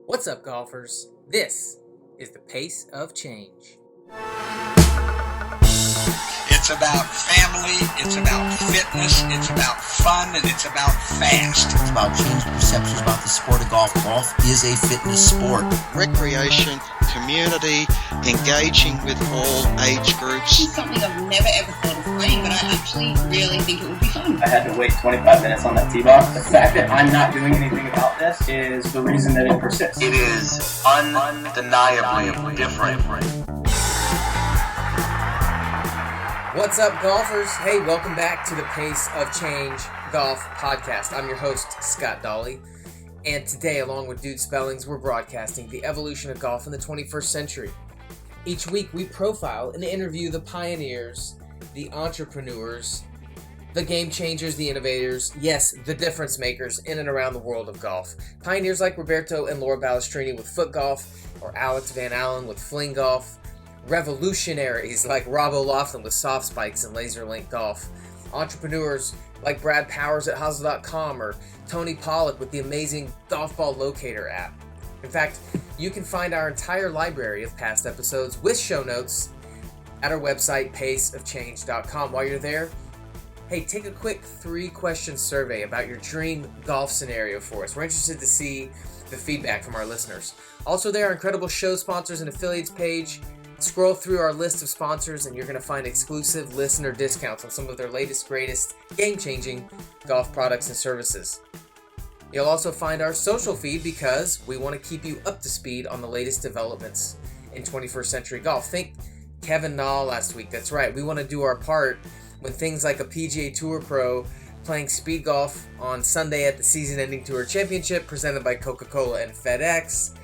What's up, golfers? This is the pace of change. It's about family, it's about fitness, it's about fun, and it's about fast. It's about changing perceptions about the sport of golf. Golf is a fitness sport. Recreation, community, engaging with all age groups. It's something I've never ever thought of playing, but I actually really think it would be fun. I had to wait 25 minutes on that tee box. The fact that I'm not doing anything about this is the reason that it persists. It is undeniably different. What's up, golfers? Hey, welcome back to the Pace of Change Golf Podcast. I'm your host, Scott Dolly, and today, along with Dude Spellings, we're broadcasting the evolution of golf in the 21st century. Each week, we profile and interview the pioneers, the entrepreneurs, the game changers, the innovators, yes, the difference makers in and around the world of golf. Pioneers like Roberto and Laura Balestrini with foot golf, or Alex Van Allen with fling golf. Revolutionaries like Rob O'Loughlin with soft spikes and laser link golf. Entrepreneurs like Brad Powers at Hustle.com or Tony Pollock with the amazing Golf Ball Locator app. In fact, you can find our entire library of past episodes with show notes at our website, paceofchange.com. While you're there, hey, take a quick 3-question survey about your dream golf scenario for us. We're interested to see the feedback from our listeners. Also, there are incredible show sponsors and affiliates page. Scroll through our list of sponsors and you're going to find exclusive listener discounts on some of their latest, greatest, game-changing golf products and services. You'll also find our social feed because we want to keep you up to speed on the latest developments in 21st century golf. Think Kevin Na last week. That's right. We want to do our part when things like a PGA Tour pro playing speed golf on Sunday at the season-ending Tour Championship presented by Coca-Cola and FedEx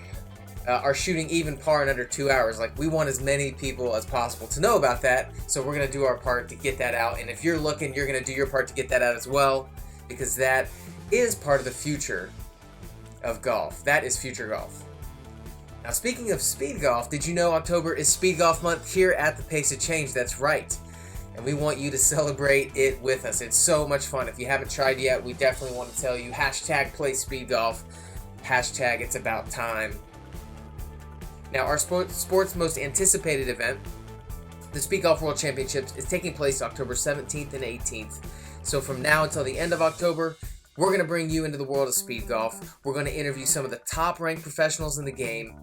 are shooting even par in under 2 hours. Like, we want as many people as possible to know about that, so we're going to do our part to get that out. And if you're looking, you're going to do your part to get that out as well, because that is part of the future of golf. That is future golf. Now, speaking of speed golf, did you know October is Speedgolf Month here at the Pace of Change? That's right. And we want you to celebrate it with us. It's so much fun. If you haven't tried yet, we definitely want to tell you, hashtag play speed golf, hashtag it's about time. Now, our sport's most anticipated event, the Speedgolf World Championships, is taking place October 17th and 18th. So from now until the end of October, we're going to bring you into the world of speed golf. We're going to interview some of the top-ranked professionals in the game,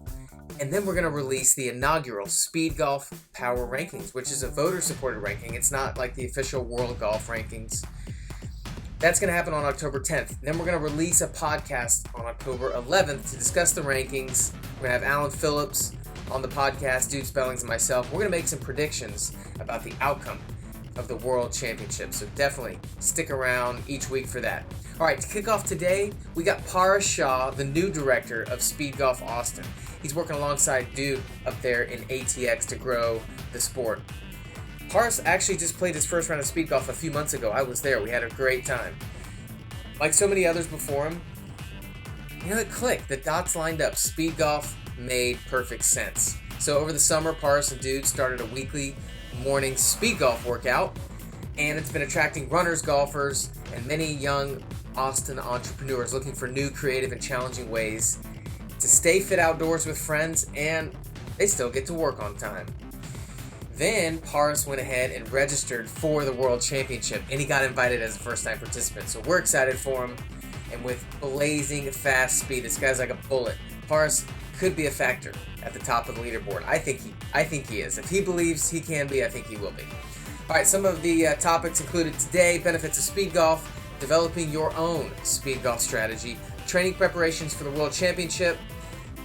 and then we're going to release the inaugural Speed Golf Power Rankings, which is a voter-supported ranking. It's not like the official World Golf Rankings. That's going to happen on October 10th. Then we're going to release a podcast on October 11th to discuss the rankings. We're going to have Alan Phillips on the podcast, Dude Spellings, and myself. We're going to make some predictions about the outcome of the World Championship. So definitely stick around each week for that. All right, to kick off today, we got Parass Shah, the new director of Speed Golf Austin. He's working alongside Dude up there in ATX to grow the sport. Parass actually just played his first round of speed golf a few months ago. I was there. We had a great time. Like so many others before him, it clicked. The dots lined up. Speed golf made perfect sense. So over the summer, Parass and Dude started a weekly morning speed golf workout, and it's been attracting runners, golfers, and many young Austin entrepreneurs looking for new, creative, and challenging ways to stay fit outdoors with friends, and they still get to work on time. Then Parass went ahead and registered for the World Championship, and he got invited as a first-time participant. So we're excited for him, and with blazing fast speed, this guy's like a bullet. Parass could be a factor at the top of the leaderboard. I think he is. If he believes he can be, I think he will be. All right, some of the topics included today: benefits of speed golf, developing your own speed golf strategy, training preparations for the World Championship,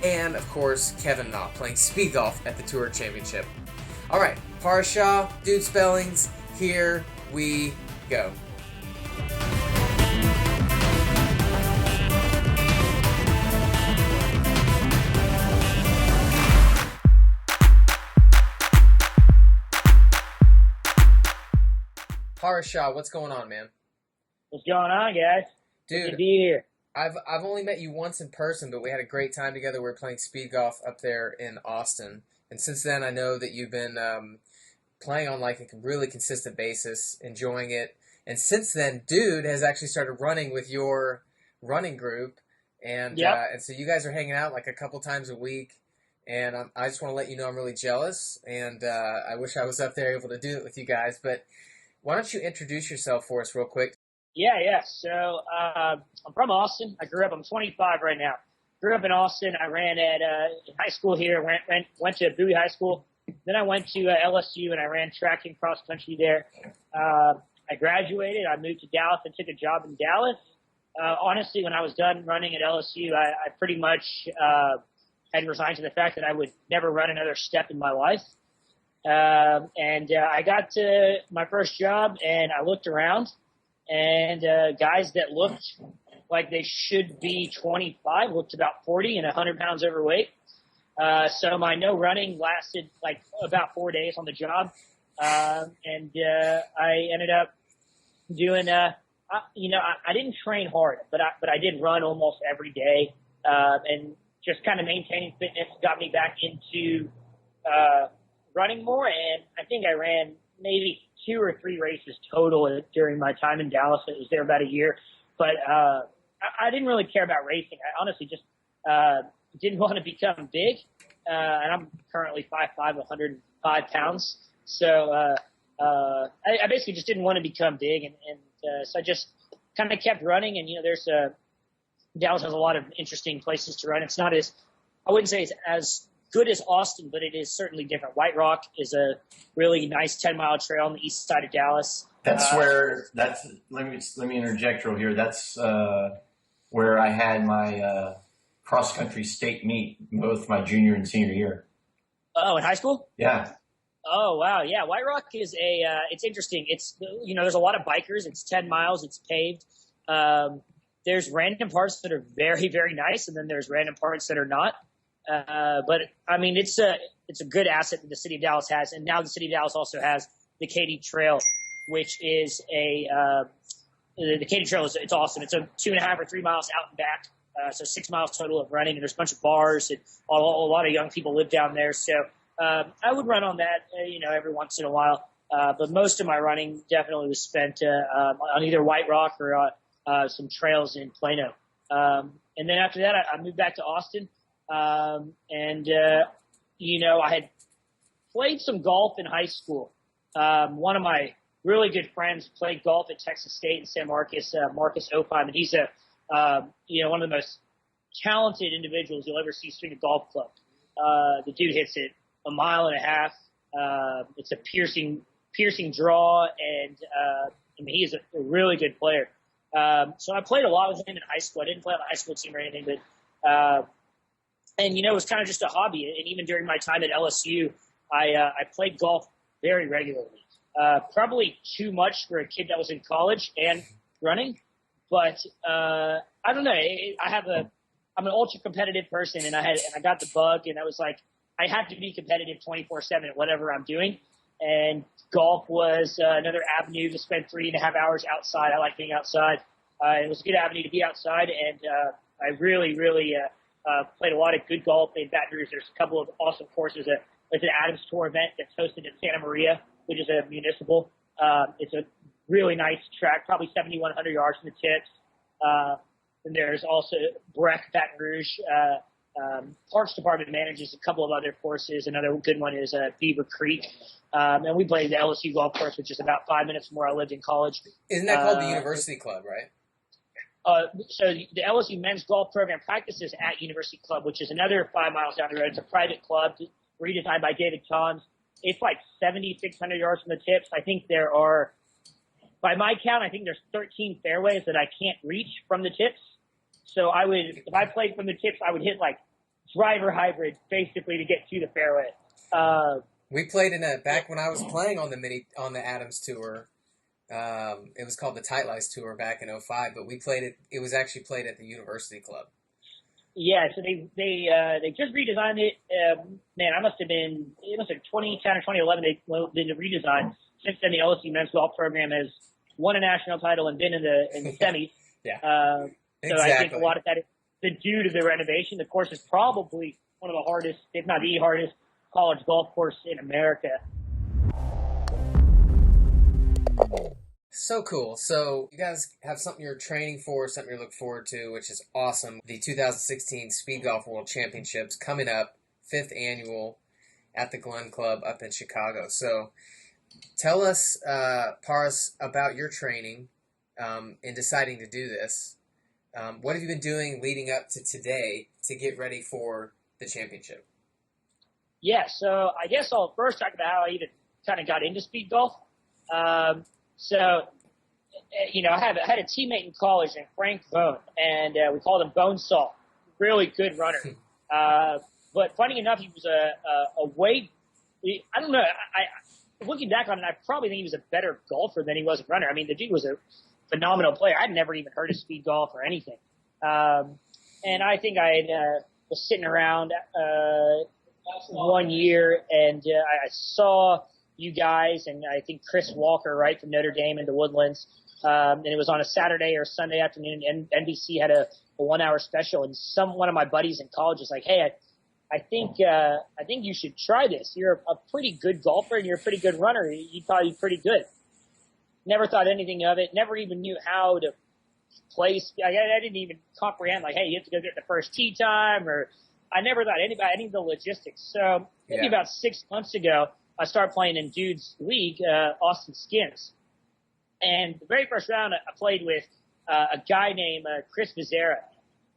and of course, Kevin Na playing speed golf at the Tour Championship. All right, Parass Shah, Dude Spellings, here we go. Parass Shah, what's going on, man? What's going on, guys? Dude, good to be here. I've only met you once in person, but we had a great time together. We were playing speed golf up there in Austin. And since then, I know that you've been playing on like a really consistent basis, enjoying it. And since then, Dude has actually started running with your running group And, Yep. and so you guys are hanging out like a couple times a week. And I just want to let you know I'm really jealous, and I wish I was up there able to do it with you guys. But why don't you introduce yourself for us real quick? Yeah. So I'm from Austin. I'm 25 right now. Grew up in Austin. I ran at high school here. Went to Bowie High School. Then I went to LSU, and I ran track and cross country there. I graduated. I moved to Dallas and took a job in Dallas. Honestly, when I was done running at LSU, I pretty much had resigned to the fact that I would never run another step in my life. I got to my first job, and I looked around, and guys that looked like they should be 25 looked about 40 and 100 pounds overweight. So my no running lasted like about 4 days on the job. I ended up doing, I didn't train hard, but I did run almost every day. And just kind of maintaining fitness got me back into, running more. And I think I ran maybe 2 or 3 races total during my time in Dallas. I was there about a year, but, I didn't really care about racing. I honestly just, didn't want to become big. And I'm currently 5'5", 105 pounds. So, I basically just didn't want to become big. So I just kind of kept running. And, Dallas has a lot of interesting places to run. It's not I wouldn't say it's as good as Austin, but it is certainly different. White Rock is a really nice 10-mile trail on the east side of Dallas. Let me interject real here. That's, where I had my, cross-country state meet, both my junior and senior year. Oh, in high school? Yeah. Oh, wow. Yeah. White Rock is it's interesting. It's, there's a lot of bikers. It's 10 miles. It's paved. There's random parts that are very, very nice. And then there's random parts that are not. But I mean, it's a good asset that the city of Dallas has. And now the city of Dallas also has the Katy Trail, which is the Katy Trail it's awesome. It's a 2.5 or 3 miles out and back. So 6 miles total of running, and there's a bunch of bars, and a lot of young people live down there. So I would run on that, every once in a while. But most of my running definitely was spent on either White Rock or some trails in Plano. And then after that, I moved back to Austin. I had played some golf in high school. One of my really good friends played golf at Texas State in San Marcos, Marcus Opheim, and he's one of the most talented individuals you'll ever see swing a golf club. The dude hits it 1.5 miles. It's a piercing draw, and he is a really good player. So I played a lot with him in high school. I didn't play on the high school team or anything, but it was kind of just a hobby. And even during my time at LSU, I played golf very regularly. Probably too much for a kid that was in college and running. But I don't know. I'm an ultra competitive person, and I got the bug, and I was like, I have to be competitive 24/7 at whatever I'm doing. And golf was another avenue to spend 3.5 hours outside. I like being outside. It was a good avenue to be outside, and I really, really played a lot of good golf in Baton Rouge. There's a couple of awesome courses. It's an Adams Tour event that's hosted in Santa Maria, which is a municipal. It's a really nice track, probably 7,100 yards from the tips. And there's also Breck, Baton Rouge. Parks Department manages a couple of other courses. Another good one is Beaver Creek. And we played the LSU golf course, which is about 5 minutes from where I lived in college. Isn't that called the University Club, right? So the LSU men's golf program practices at University Club, which is another 5 miles down the road. It's a private club redesigned by David Tons. It's like 7,600 yards from the tips. I think there are, by my count, I think there's 13 fairways that I can't reach from the tips. So if I played from the tips, I would hit like driver hybrid basically to get to the fairway. We played back when I was playing on the Adams Tour. It was called the Tight Lice Tour back in 2005, but we played it. It was actually played at the University Club. Yeah, so they just redesigned it. It must have been 2010 or 2011 they did the redesign. Since then, the LSU men's golf program has won a national title and been in the semis. Yeah. So I think a lot of that is due to the renovation. The course is probably one of the hardest, if not the hardest, college golf course in America. So cool. So you guys have something you're training for, something you look forward to, which is awesome. The 2016 Speedgolf World Championships coming up, 5th annual at the Glen Club up in Chicago. So tell us, Parass, about your training in deciding to do this. What have you been doing leading up to today to get ready for the championship? Yeah, so I guess I'll first talk about how I even kind of got into speed golf. So, you know, I had a teammate in college named Frank Bone, and we called him Bonesaw. Really good runner. But funny enough, he was I don't know, looking back on it, I probably think he was a better golfer than he was a runner. I mean, the dude was a phenomenal player. I'd never even heard of speed golf or anything. And I think I was sitting around one year, and I saw you guys, and I think Chris Walker, right, from Notre Dame in the Woodlands. And it was on a Saturday or Sunday afternoon, and NBC had a 1 hour special, and one of my buddies in college was like, hey, I think you should try this. You're a pretty good golfer, and you're a pretty good runner. You'd probably be pretty good. Never thought anything of it. Never even knew how to play. I didn't even comprehend, like, hey, you have to go get the first tee time, or I never thought any of the logistics. So maybe about 6 months ago, I started playing in Dude's league, Austin Skins. And the very first round, I played with a guy named Chris Vizera.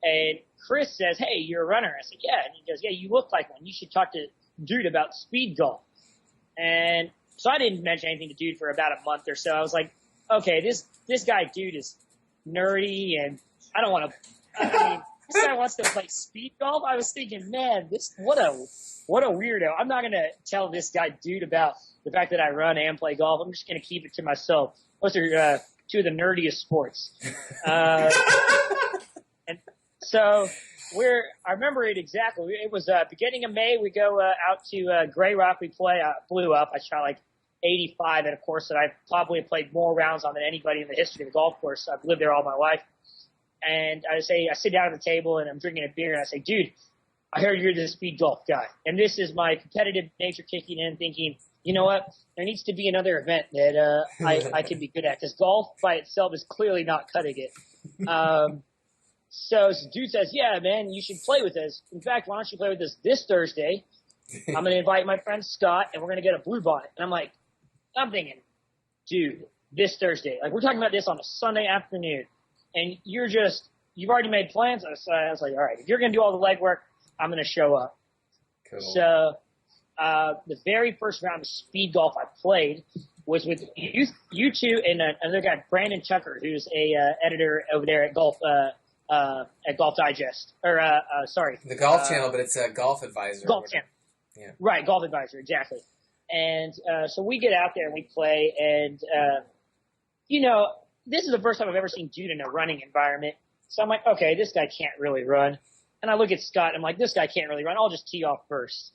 And Chris says, hey, you're a runner. I said, yeah. And he goes, yeah, you look like one. You should talk to Dude about speed golf. And so I didn't mention anything to Dude for about a month or so. I was like, okay, this guy Dude is nerdy, and I don't want to – I mean, this guy wants to play speed golf. I was thinking, man, what a weirdo. I'm not going to tell this guy Dude about the fact that I run and play golf. I'm just going to keep it to myself. Those are two of the nerdiest sports. And so I remember it exactly. It was beginning of May. We go out to Grey Rock. We play. I flew up. I shot like 85 at a course that I probably played more rounds on than anybody in the history of the golf course. I've lived there all my life. And I sit down at the table and I'm drinking a beer and I say, dude, I heard you're the speed golf guy. And this is my competitive nature kicking in, thinking, you know what? There needs to be another event that I can be good at, because golf by itself is clearly not cutting it. So Dude says, yeah, man, you should play with us. In fact, why don't you play with us this Thursday? I'm going to invite my friend Scott, and we're going to get a blue bonnet. And I'm thinking, dude, this Thursday. Like, we're talking about this on a Sunday afternoon, and you've already made plans? I was like, all right, if you're going to do all the legwork, I'm going to show up. Cool. So the very first round of speed golf I played was with you two and another guy, Brandon Tucker, who's a editor over there at Golf Digest, or sorry, the Golf Channel, but it's a Golf Advisor. Golf Channel, yeah, right, Golf Advisor, exactly. And so we get out there and we play, and you know, this is the first time I've ever seen Dude in a running environment. So I'm like, okay, this guy can't really run. And I look at Scott, and I'm like, this guy can't really run. I'll just tee off first.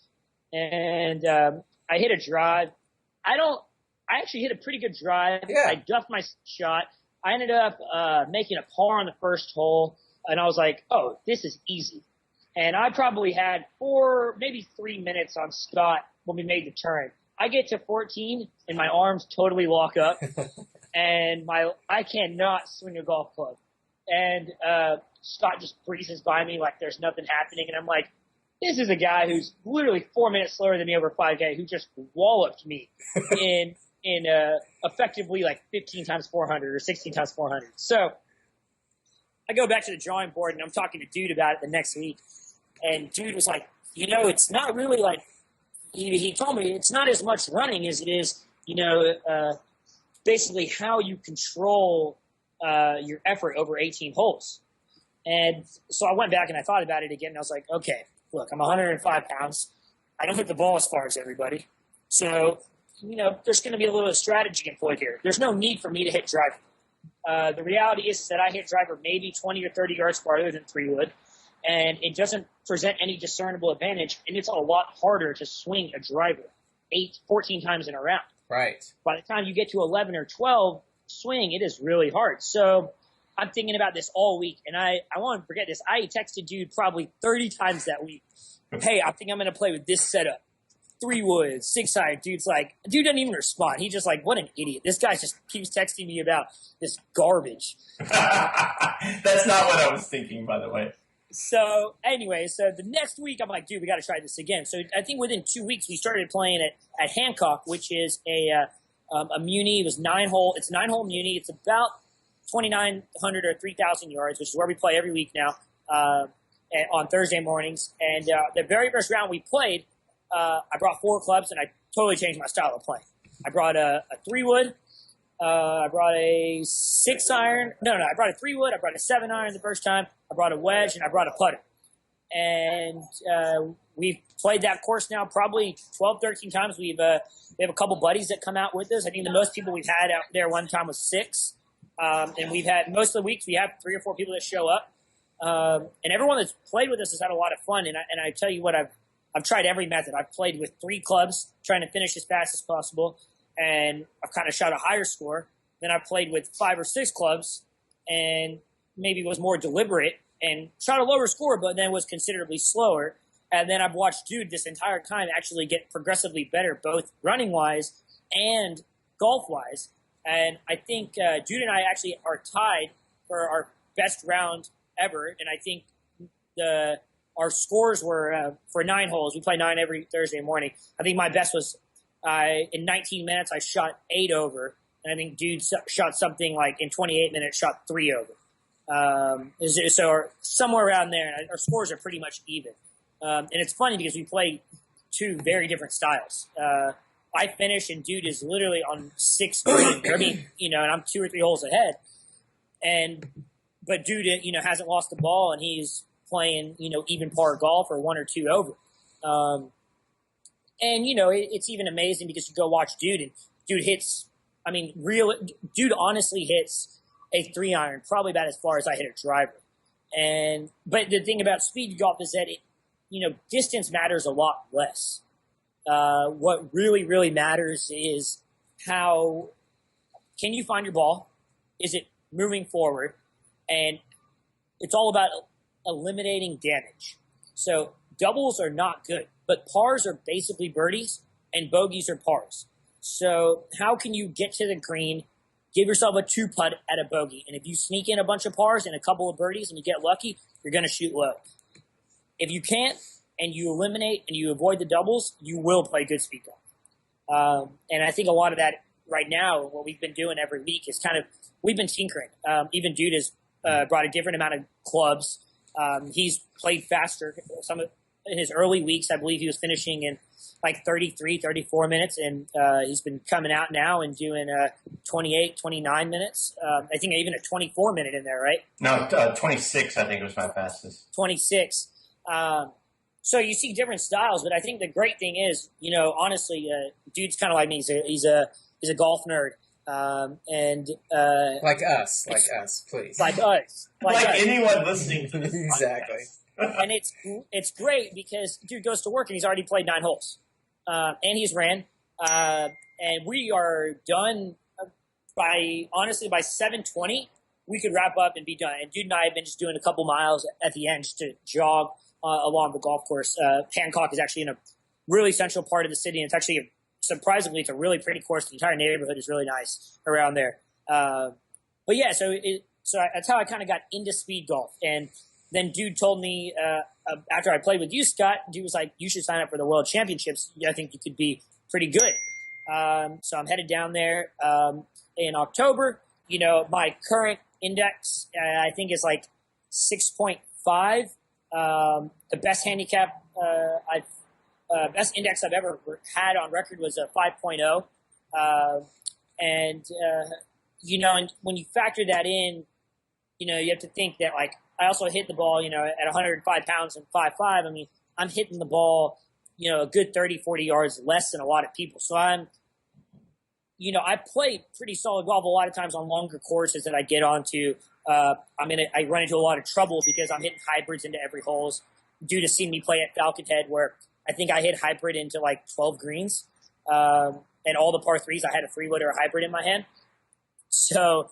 And I hit a drive. I actually hit a pretty good drive. Yeah. I duffed my shot. I ended up making a par on the first hole, and I was like, oh, this is easy. And I probably had 4, maybe 3 minutes on Scott when we made the turn. I get to 14, and my arms totally lock up, and I cannot swing a golf club. And Scott just breezes by me like there's nothing happening, and I'm like, this is a guy who's literally 4 minutes slower than me over 5K, who just walloped me in effectively like 15 times 400 or 16 times 400. So I go back to the drawing board, and I'm talking to Dude about it the next week. And Dude was like, you know, it's not really like, he told me it's not as much running as it is, you know, basically how you control your effort over 18 holes. And so I went back and I thought about it again, and I was like, okay, look, I'm 105 pounds. I don't hit the ball as far as everybody. So, you know, there's going to be a little strategy employed here. There's no need for me to hit driver. The reality is that I hit driver maybe 20 or 30 yards farther than 3 wood, and it doesn't present any discernible advantage, and it's a lot harder to swing a driver 14 times in a round. Right. By the time you get to 11 or 12 swing, it is really hard. So I'm thinking about this all week, and I won't forget this. I texted Dude probably 30 times that week. Hey, I think I'm going to play with this setup. 3 wood, 6 iron. Dude doesn't even respond. He just like, what an idiot. This guy just keeps texting me about this garbage. That's not what I was thinking, by the way. So anyway, so the next week I'm like, dude, we got to try this again. So I think within 2 weeks we started playing at Hancock, which is a muni. It was 9-hole. It's a 9-hole muni. It's about 2,900 or 3,000 yards, which is where we play every week now on Thursday mornings. And the very first round we played, I brought 4 clubs, and I totally changed my style of playing. I brought a 3-wood. I brought a 6 iron. No, I brought a 3-wood. I brought a 7 iron the first time. I brought a wedge, and I brought a putter. And we've played that course now probably 12, 13 times. We have a couple buddies that come out with us. I think the most people we've had out there one time was 6. And we've had most of the weeks we have 3 or 4 people that show up. And everyone that's played with us has had a lot of fun. And I tell you what, I've tried every method. I've played with 3 clubs, trying to finish as fast as possible. And I've kind of shot a higher score. Then I played with 5 or 6 clubs and maybe was more deliberate and shot a lower score, but then was considerably slower. And then I've watched Dude this entire time actually get progressively better, both running-wise and golf-wise. And I think Dude and I actually are tied for our best round ever. And I think our scores were for 9 holes. We play 9 every Thursday morning. I think my best was in 19 minutes, I shot 8 over. And I think Dude shot something like in 28 minutes, shot 3 over. So somewhere around there, our scores are pretty much even. And it's funny because we play 2 very different styles. I finish and Dude is literally on 6 green. I mean, and I'm 2 or 3 holes ahead. But Dude, hasn't lost the ball and he's playing, even par golf or 1 or 2 over. It's even amazing because you go watch Dude and Dude hits, Dude honestly hits a 3 iron, probably about as far as I hit a driver. But the thing about speed golf is that distance matters a lot less. What really, really matters is how can you find your ball? Is it moving forward? And it's all about eliminating damage. So doubles are not good, but pars are basically birdies and bogeys are pars. So how can you get to the green, give yourself a 2-putt at a bogey? And if you sneak in a bunch of pars and a couple of birdies and you get lucky, you're going to shoot low. If you can't and you eliminate and you avoid the doubles, you will play good speed golf. And I think a lot of that right now, what we've been doing every week is we've been tinkering. Even Dude has brought a different amount of clubs. He's played faster. In his early weeks, I believe he was finishing in like 33, 34 minutes, and he's been coming out now and doing 28, 29 minutes. I think even a 24-minute in there, right? No, 26 I think was my fastest. 26. So you see different styles, but I think the great thing is, honestly, Dude's kind of like me. He's a golf nerd. Like us, please. Like us. Like anyone listening to this Exactly. And it's great because Dude goes to work and he's already played 9 holes. And he's ran. And we are done by 7:20, we could wrap up and be done. And Dude and I have been just doing a couple miles at the end just to jog along the golf course. Hancock is actually in a really central part of the city, and it's actually surprisingly, it's a really pretty course. The entire neighborhood is really nice around there. But yeah, so that's how I kind of got into speed golf. And then Dude told me after I played with you, Scott, Dude was like, you should sign up for the World Championships. I think you could be pretty good. So I'm headed down there in October. My current index, I think, is like 6.5. The best handicap best index I've ever had on record was a 5.0. And when you factor that in, you have to think that, like, I also hit the ball, at 105 pounds and 5'5". I'm hitting the ball, a good 30, 40 yards less than a lot of people. So I play pretty solid golf a lot of times on longer courses that I get onto. I run into a lot of trouble because I'm hitting hybrids into every holes. Dude has seen me play at Falcon Head where I think I hit hybrid into like 12 greens. And all the par 3s, I had a 3-wood or a hybrid in my hand. So,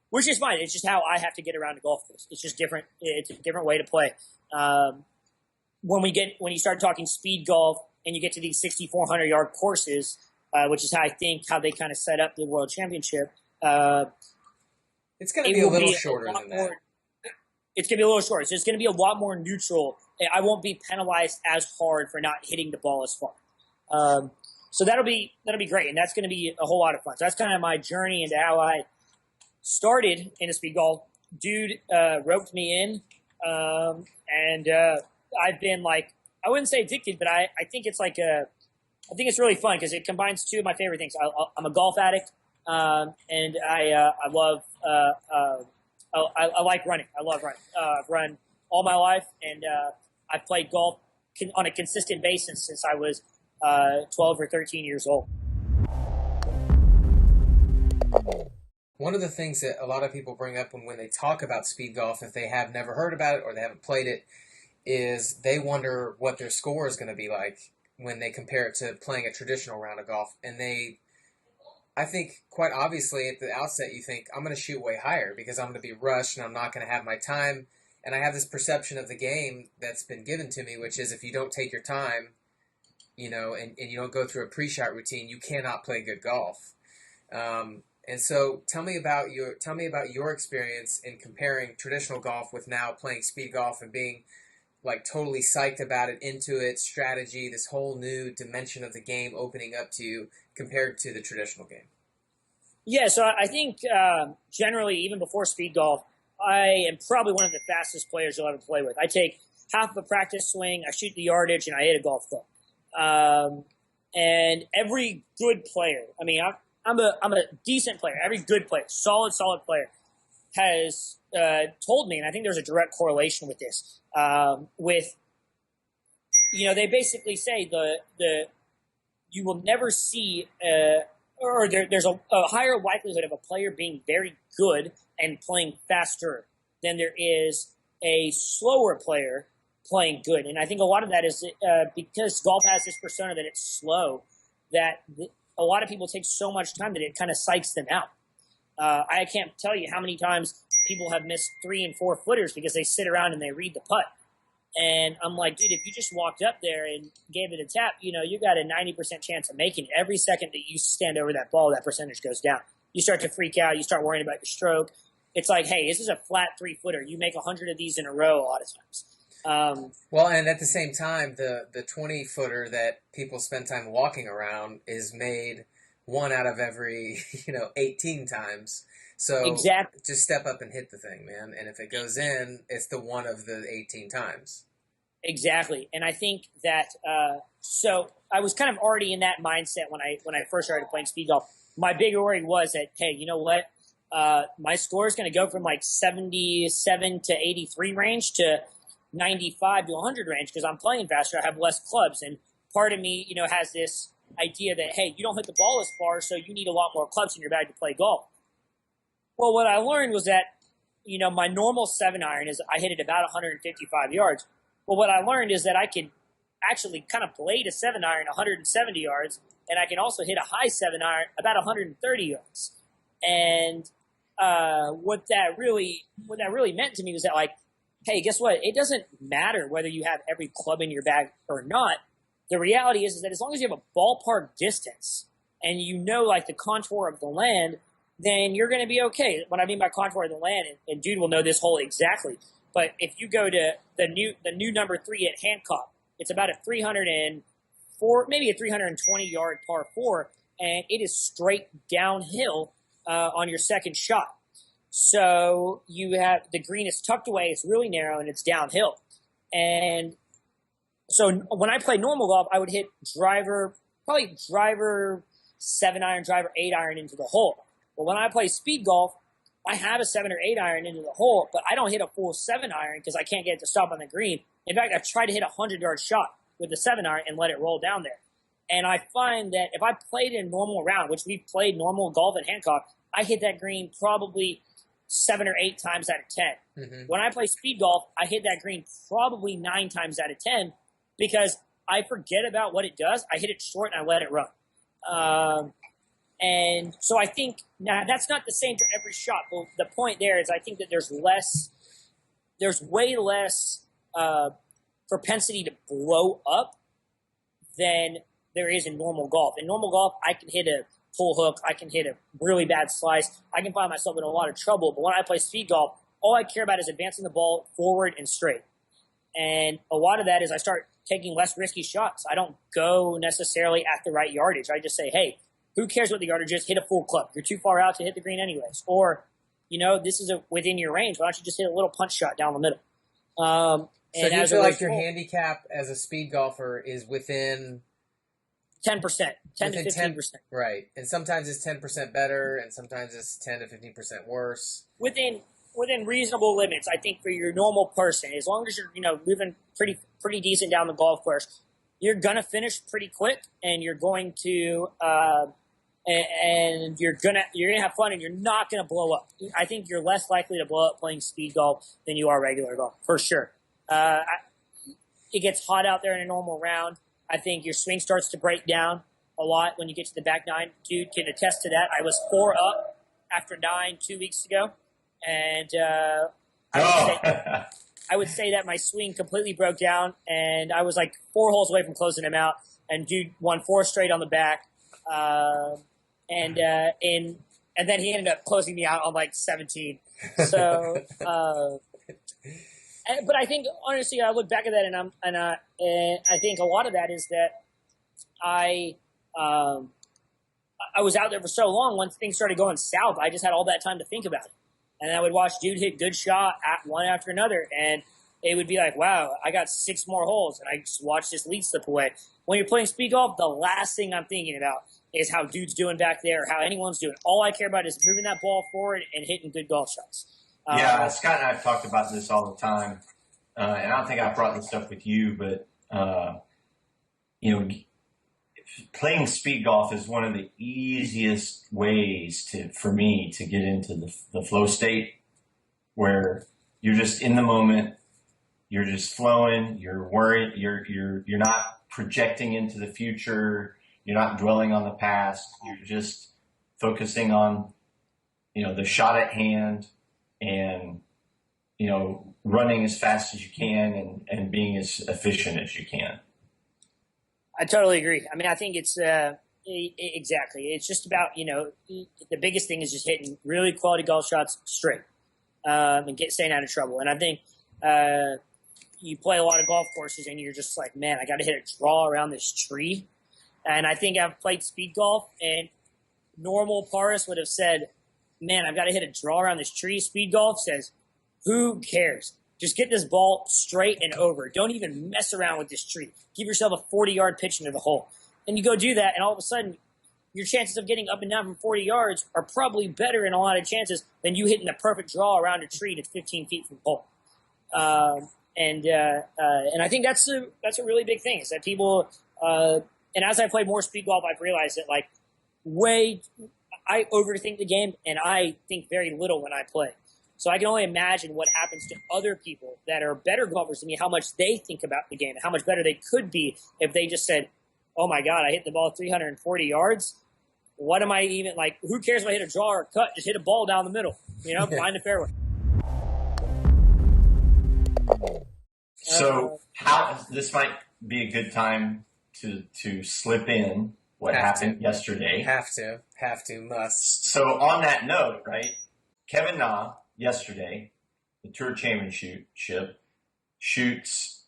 which is fine. It's just how I have to get around a golf course. It's just different. It's a different way to play. When you start talking speed golf and you get to these 6,400-yard courses, which is how they kind of set up the World Championship. It's going to be a little shorter than that. It's going to be a little shorter. So it's going to be a lot more neutral. I won't be penalized as hard for not hitting the ball as far. So that'll be great, and that's going to be a whole lot of fun. So that's kind of my journey into how I started into speed golf. Dude roped me in, and I've been like, I wouldn't say addicted, but I think it's like I think it's really fun because it combines two of my favorite things. I'm a golf addict, and I love I like running. I love running. I've run all my life, and I've played golf on a consistent basis since I was 12 or 13 years old. One of the things that a lot of people bring up when they talk about speed golf, if they have never heard about it or they haven't played it, is they wonder what their score is going to be like when they compare it to playing a traditional round of golf. And I think quite obviously at the outset you think, I'm going to shoot way higher because I'm going to be rushed and I'm not going to have my time. And I have this perception of the game that's been given to me, which is if you don't take your time, you know, and you don't go through a pre-shot routine, you cannot play good golf. And so tell me about your experience in comparing traditional golf with now playing speed golf and being like totally psyched about it, into it, strategy, this whole new dimension of the game opening up to you compared to the traditional game. Yeah, so I think generally, even before speed golf, I am probably one of the fastest players you'll ever play with. I take half of a practice swing, I shoot the yardage, and I hit a golf club. And every good player, I mean, I'm a decent player. Every good player, solid player, has told me, and I think there's a direct correlation with this. With, you know, they basically say you will never see, there's a higher likelihood of a player being very good and playing faster than there is a slower player playing good. And I think a lot of that is because golf has this persona that it's slow, that a lot of people take so much time that it kind of psychs them out. I can't tell you how many times people have missed 3 and 4 footers because they sit around and they read the putt. And I'm like, dude, if you just walked up there and gave it a tap, you know, you got a 90% chance of making it. Every second that you stand over that ball, that percentage goes down. You start to freak out. You start worrying about your stroke. It's like, hey, this is a flat 3-footer. You make 100 of these in a row a lot of times. Well, and at the same time, the 20-footer that people spend time walking around is made 1 out of every 18 times. So exactly. Just step up and hit the thing, man. And if it goes in, it's the 1 of the 18 times. Exactly. And I think that so I was kind of already in that mindset when I first started playing speed golf. My big worry was that, hey, you know what? My score is going to go from like 77 to 83 range to 95 to 100 range because I'm playing faster. I have less clubs. And part of me, has this idea that, hey, you don't hit the ball as far, so you need a lot more clubs in your bag to play golf. Well, what I learned was that, my normal 7-iron is I hit it about 155 yards. Well, what I learned is that I can actually kind of blade a 7-iron 170 yards, and I can also hit a high 7-iron about 130 yards. And what that really meant to me was that, like, hey, guess what? It doesn't matter whether you have every club in your bag or not. The reality is that as long as you have a ballpark distance and like the contour of the land, then you're going to be okay. What I mean by contour of the land, and dude will know this hole exactly, but if you go to the new number 3 at Hancock, it's about a 304, maybe a 320-yard par 4, and it is straight downhill on your second shot. So you have the green is tucked away, it's really narrow, and it's downhill. And so when I play normal golf, I would hit driver 7-iron, driver 8-iron into the hole. But when I play speed golf, I have a 7 or 8-iron into the hole, but I don't hit a full 7-iron because I can't get it to stop on the green. In fact, I've tried to hit a 100-yard shot with the 7-iron and let it roll down there. And I find that if I played in normal round, which we've played normal golf at Hancock, I hit that green probably 7 or 8 times out of 10. Mm-hmm. When I play speed golf, I hit that green probably 9 times out of 10 because I forget about what it does. I hit it short and I let it run. And so I think now that's not the same for every shot. But the point there is I think that there's way less propensity to blow up than there is in normal golf. In normal golf, I can hit a pull hook. I can hit a really bad slice. I can find myself in a lot of trouble. But when I play speed golf, all I care about is advancing the ball forward and straight. And a lot of that is I start taking less risky shots. I don't go necessarily at the right yardage. I just say, hey, who cares what the yardage is? Hit a full club. You're too far out to hit the green anyways. Or, this is within your range. Why don't you just hit a little punch shot down the middle? So do you feel like your handicap as a speed golfer is within 10%, 10 to 15%. Right. And sometimes it's 10% better, and sometimes it's 10 to 15% worse. Within reasonable limits, I think, for your normal person, as long as you're moving pretty decent down the golf course, you're gonna finish pretty quick, and you're going to you're gonna have fun, and you're not gonna blow up. I think you're less likely to blow up playing speed golf than you are regular golf, for sure. It gets hot out there in a normal round. I think your swing starts to break down a lot when you get to the back nine. Dude can attest to that. I was 4 up after 9 2 weeks ago. And I would say that my swing completely broke down, and I was like 4 holes away from closing him out. And dude won 4 straight on the back, and then he ended up closing me out on like 17. So, but I think honestly, I look back at that, and I think a lot of that is that I was out there for so long. Once things started going south, I just had all that time to think about it. And I would watch dude hit good shot at one after another. And it would be like, wow, I got 6 more holes. And I just watched this lead slip away. When you're playing speed golf, the last thing I'm thinking about is how dude's doing back there, or how anyone's doing. All I care about is moving that ball forward and hitting good golf shots. Yeah, Scott and I have talked about this all the time. And I don't think I brought this up with you, but, playing speed golf is one of the easiest ways for me to get into the flow state, where you're just in the moment, you're just flowing, you're worried, you're not projecting into the future, you're not dwelling on the past, you're just focusing on, the shot at hand, and, running as fast as you can and being as efficient as you can. I totally agree. I mean, I think it's exactly. It's just about, the biggest thing is just hitting really quality golf shots straight, and staying out of trouble. And I think you play a lot of golf courses and you're just like, man, I got to hit a draw around this tree. And I think I've played speed golf, and normal Parass would have said, man, I've got to hit a draw around this tree. Speed golf says, who cares? Just get this ball straight and over. Don't even mess around with this tree. Give yourself a 40-yard pitch into the hole. And you go do that, and all of a sudden, your chances of getting up and down from 40 yards are probably better in a lot of chances than you hitting the perfect draw around a tree that's 15 feet from the hole. And I think that's a really big thing, is that people and as I play more speed golf, I've realized that I overthink the game, and I think very little when I play. So I can only imagine what happens to other people that are better golfers than me, how much they think about the game, and how much better they could be if they just said, oh my God, I hit the ball 340 yards. What am I even who cares if I hit a draw or a cut? Just hit a ball down the middle, find a fairway. So this might be a good time to slip in what happened yesterday. Have to, must. So on that note, right, Kevin Na yesterday, the Tour Championship, shoots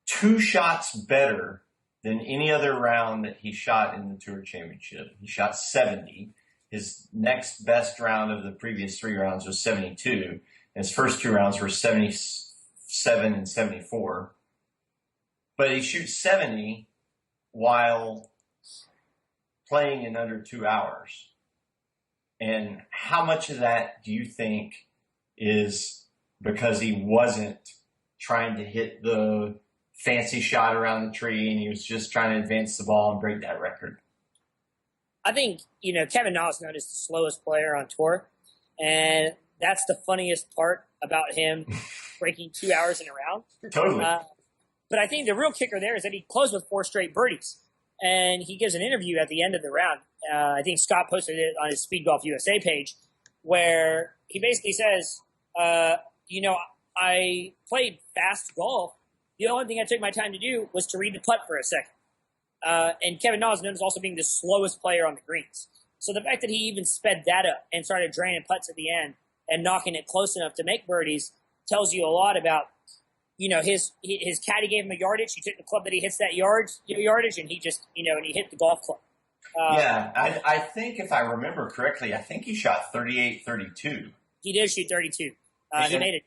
2 shots better than any other round that he shot in the Tour Championship. He shot 70. His next best round of the previous 3 rounds was 72. And his first 2 rounds were 77 and 74. But he shoots 70 while playing in under 2 hours. And how much of that do you think is because he wasn't trying to hit the fancy shot around the tree, and he was just trying to advance the ball and break that record? I think, Kevin Na is known as the slowest player on tour, and that's the funniest part about him breaking 2 hours in a round. Totally. But I think the real kicker there is that he closed with 4 straight birdies, and he gives an interview at the end of the round. I think Scott posted it on his Speedgolf USA page, where he basically says, I played fast golf. The only thing I took my time to do was to read the putt for a second. And Kevin Na is known as also being the slowest player on the greens. So the fact that he even sped that up and started draining putts at the end and knocking it close enough to make birdies tells you a lot about, his caddy gave him a yardage. He took the club that he hits that yardage, and he just, and he hit the golf club. I think if I remember correctly, I think he shot 38-32. He did shoot 32. He made a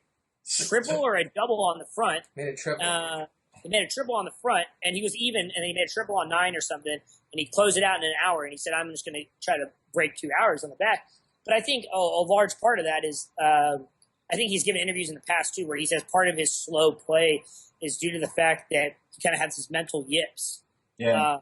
triple or a double on the front. Made a triple. He made a triple on the front, and he was even, and then he made a triple on 9 or something, and he closed it out in an hour, and he said, I'm just going to try to break 2 hours on the back. But I think a large part of that is, I think he's given interviews in the past, too, where he says part of his slow play is due to the fact that he kind of has his mental yips. Yeah.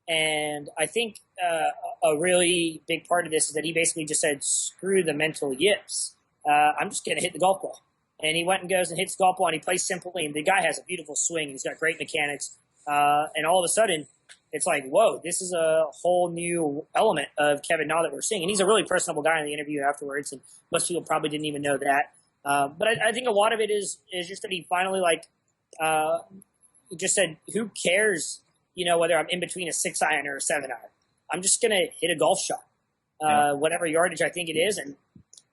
And I think a really big part of this is that he basically just said, screw the mental yips. I'm just going to hit the golf ball. And he went and goes and hits the golf ball, and he plays simply. And the guy has a beautiful swing. He's got great mechanics. And all of a sudden, it's like, whoa, this is a whole new element of Kevin Na that we're seeing. And he's a really personable guy in the interview afterwards, and most people probably didn't even know that. But I think a lot of it is just that he finally, just said, who cares, whether I'm in between a 6-iron or a 7-iron. I'm just going to hit a golf shot, whatever yardage I think it is. And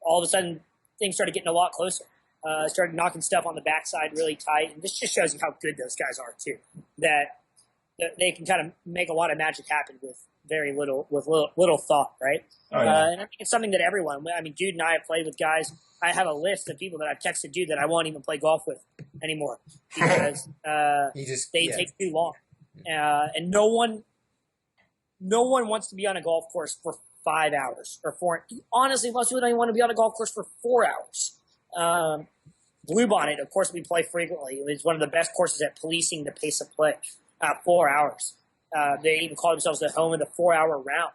all of a sudden, things started getting a lot closer. Started knocking stuff on the backside really tight. And this just shows you how good those guys are, too, that they can kind of make a lot of magic happen with very little thought, right? Oh, yeah. And I think it's something that everyone, Dude and I have played with guys. I have a list of people that I've texted Dude that I won't even play golf with anymore because they take too long. And no one wants to be on a golf course for 5 hours or 4. Honestly, most people don't even want to be on a golf course for 4 hours. Bluebonnet, of course, we play frequently. It's one of the best courses at policing the pace of play. 4 hours. They even call themselves the home of the 4-hour round.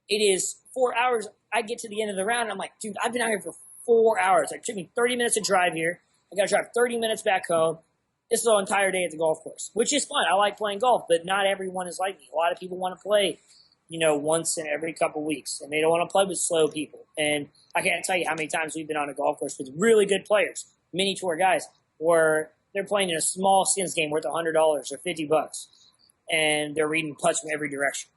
It is 4 hours. I get to the end of the round, and I'm like, dude, I've been out here for 4 hours. It took me 30 minutes to drive here. I got to drive 30 minutes back home. This is the entire day at the golf course, which is fun. I like playing golf, but not everyone is like me. A lot of people want to play, once in every couple weeks, and they don't want to play with slow people. And I can't tell you how many times we've been on a golf course with really good players, mini tour guys, where they're playing in a small skins game worth $100 or $50, and they're reading putts from every direction.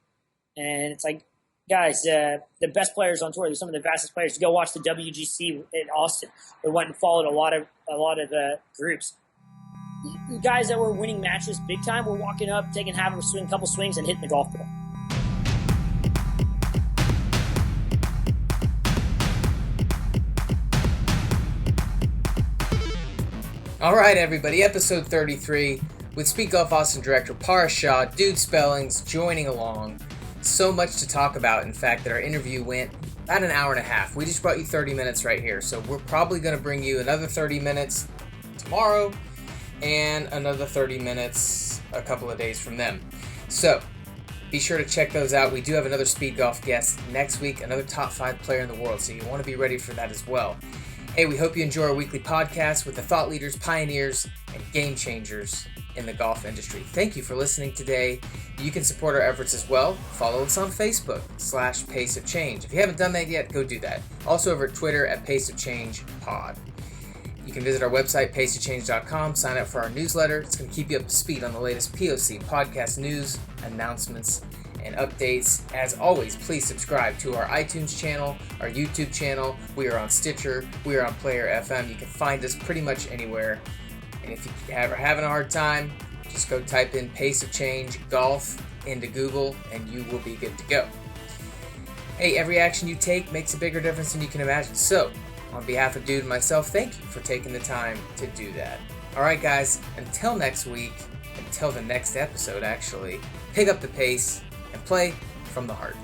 And it's like, guys, the best players on tour, they're some of the fastest players. Go watch the WGC in Austin. They went and followed a lot of groups. The guys that were winning matches big time were walking up, taking half of a swing, couple swings, and hitting the golf ball. All right, everybody, episode 33 with Speedgolf Austin director Parass Shah, Dude Spellings joining along. So much to talk about, in fact, that our interview went about an hour and a half. We just brought you 30 minutes right here, so we're probably going to bring you another 30 minutes tomorrow and another 30 minutes a couple of days from them. So be sure to check those out. We do have another Speed Golf guest next week, another top 5 player in the world, so you want to be ready for that as well. Hey, we hope you enjoy our weekly podcast with the thought leaders, pioneers, and game changers in the golf industry. Thank you for listening today. You can support our efforts as well. Follow us on Facebook /Pace of Change. If you haven't done that yet, go do that. Also over at Twitter at Pace of Change Pod. You can visit our website, paceofchange.com, sign up for our newsletter. It's going to keep you up to speed on the latest POC podcast news, announcements, and updates. As always, please subscribe to our iTunes channel, our YouTube channel. We are on Stitcher. We are on Player FM. You can find us pretty much anywhere. And if you are having a hard time, just go type in Pace of Change Golf into Google and you will be good to go. Hey, every action you take makes a bigger difference than you can imagine. So, on behalf of Dude and myself, thank you for taking the time to do that. All right, guys, until next week, until the next episode, actually, pick up the pace and play from the heart.